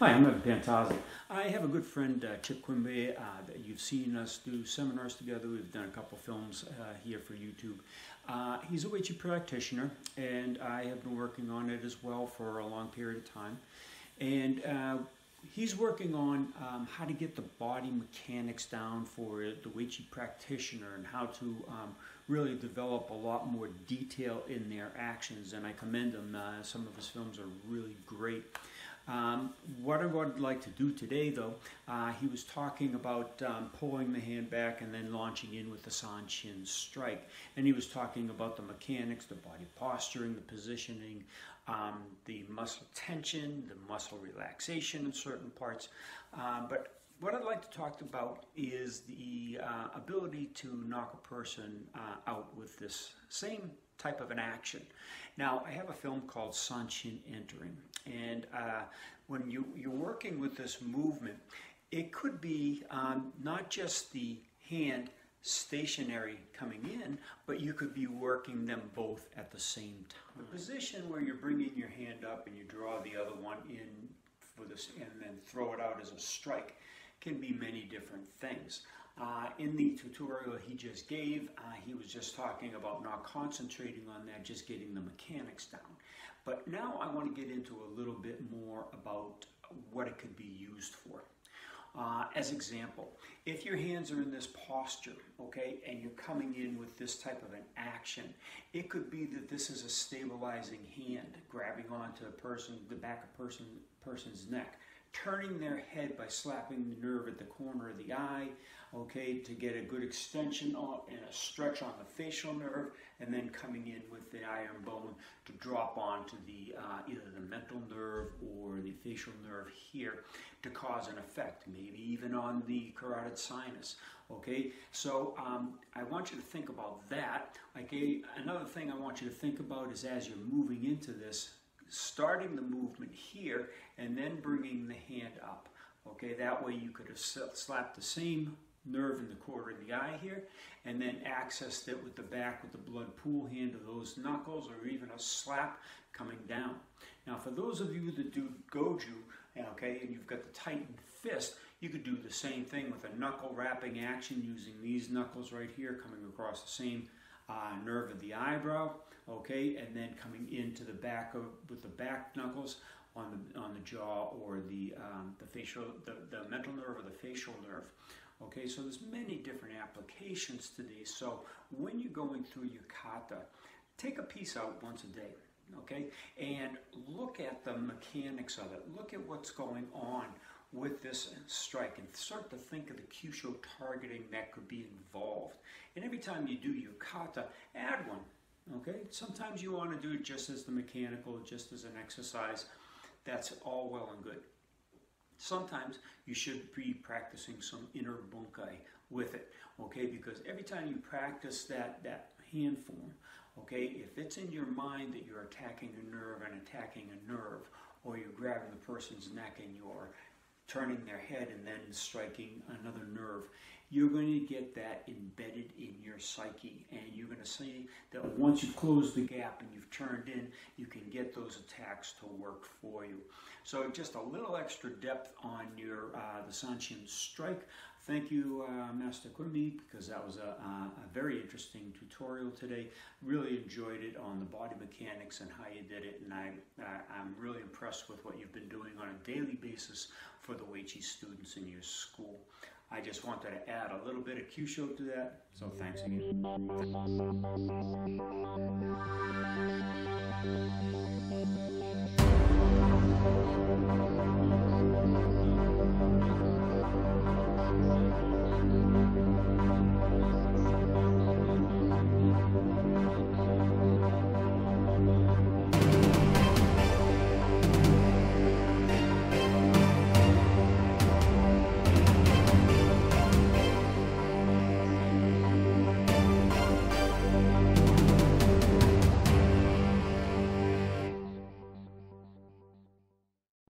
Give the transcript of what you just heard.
Hi, I'm Pantazi. I have a good friend, Quimby, that you've seen us do seminars together. We've done a couple films here for YouTube. He's a Wei Chi practitioner, and I have been working on it as well for a long period of time. And he's working on how to get the body mechanics down for the Wei Chi practitioner and how to really develop a lot more detail in their actions. And I commend him. Some of his films are really great. What I would like to do today, though, he was talking about pulling the hand back and then launching in with the Sanchin strike. And he was talking about the mechanics, the body posturing, the positioning, the muscle tension, the muscle relaxation in certain parts. But what I'd like to talk about is the ability to knock a person out with this same type of an action. Now, I have a film called Sanchin Entering, and when you're working with this movement, it could be not just the hand stationary coming in, but you could be working them both at the same time. The position where you're bringing your hand up and you draw the other one in for this and then throw it out as a strike can be many different things. In the tutorial he just gave, he was just talking about not concentrating on that, just getting the mechanics down. But now I want to get into a little bit more about what it could be used for. As example, if your hands are in this posture, okay, and you're coming in with this type of an action, it could be that this is a stabilizing hand, grabbing onto the back of person's neck, turning their head by slapping the nerve at the corner of the eye, okay, to get a good extension and a stretch on the facial nerve, and then coming in with the iron bone to drop onto the either the mental nerve or the facial nerve here to cause an effect, maybe even on the carotid sinus. Okay, so I want you to think about that. Okay, another thing I want you to think about is as you're moving into this, starting the movement here and then bringing the hand up. Okay, that way you could have slapped the same nerve in the corner of the eye here and then accessed it with the back with the blood pool hand of those knuckles, or even a slap coming down. Now, for those of you that do goju, okay, and you've got the tightened fist, you could do the same thing with a knuckle wrapping action using these knuckles right here coming across the same nerve of the eyebrow, okay, and then coming into the back with the back knuckles on the jaw or the mental nerve or the facial nerve. Okay, so there's many different applications to these. So when you're going through your kata, take a piece out once a day, okay, and look at the mechanics of it. Look at what's going on with this strike and start to think of the Kyusho targeting that could be involved. And every time you do your kata, add one, okay? Sometimes you want to do it just as the mechanical, just as an exercise. That's all well and good. Sometimes you should be practicing some inner bunkai with it, okay? Because every time you practice that hand form, okay, if it's in your mind that you're attacking a nerve and attacking a nerve, or you're grabbing the person's neck and you're turning their head and then striking another nerve, you're going to get that embedded in your psyche, and you're going to see that once you've closed the gap and you've turned in, you can get those attacks to work for you. So just a little extra depth on your the Sanchin strike. Thank you, Master Quimby, because that was a very interesting tutorial today. Really enjoyed it on the body mechanics and how you did it, and I'm really impressed with what you've been doing on a daily basis for the Wei Chi students in your school. I just wanted to add a little bit of Kyusho to that, so thanks again.